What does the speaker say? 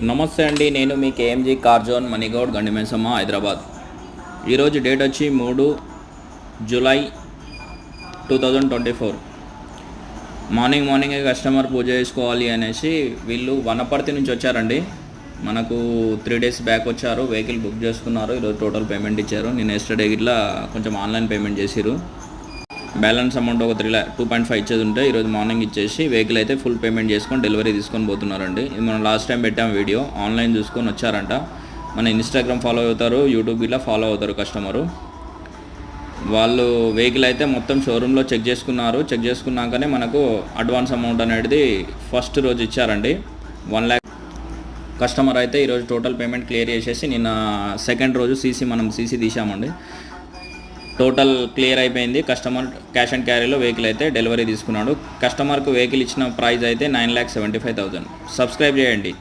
నమస్తే అండి, నేను మీ కేఎంజీ కార్ జోన్ మణిగౌడ్ గండిమేసమ్మ హైదరాబాద్. ఈరోజు డేట్ వచ్చి 3 జూలై 2024. మార్నింగే కస్టమర్ పూజ చేసుకోవాలి అనేసి వీళ్ళు వనపర్తి నుంచి వచ్చారండి. మనకు 3 days బ్యాక్ వచ్చారు, వెహికల్ బుక్ చేసుకున్నారు. ఈరోజు టోటల్ పేమెంట్ ఇచ్చారు. నేను ఎస్టర్డే ఇట్లా కొంచెం ఆన్లైన్ పేమెంట్ చేసిరు. బ్యాలెన్స్ అమౌంట్ ఒక 2.5 ఇచ్చేది ఉంటే ఈరోజు మార్నింగ్ ఇచ్చేసి వెహికల్ అయితే ఫుల్ పేమెంట్ చేసుకొని డెలివరీ తీసుకొని పోతున్నారండి. ఇది మనం లాస్ట్ టైం పెట్టాం వీడియో. ఆన్లైన్ చూసుకొని వచ్చారంట. మన ఇన్స్టాగ్రామ్ ఫాలో అవుతారు, యూట్యూబ్ ఇలా ఫాలో అవుతారు కస్టమరు. వాళ్ళు వెహికల్ అయితే మొత్తం షోరూంలో చెక్ చేసుకున్నారు. చెక్ చేసుకున్నాకనే మనకు అడ్వాన్స్ అమౌంట్ అనేది ఫస్ట్ రోజు ఇచ్చారండి. 1 lakh. కస్టమర్ అయితే ఈరోజు టోటల్ పేమెంట్ క్లియర్ చేసేసి నిన్న సెకండ్ రోజు మనం సీసీ తీసామండి. టోటల్ క్లియర్ అయిపోయింది. కస్టమర్ క్యాష్ అండ్ క్యారీలో వెహికల్ అయితే డెలివరీ తీసుకున్నాడు. కస్టమర్కు వెహికల్ ఇచ్చిన ప్రైస్ అయితే 9,75,000. సబ్స్క్రైబ్ చేయండి.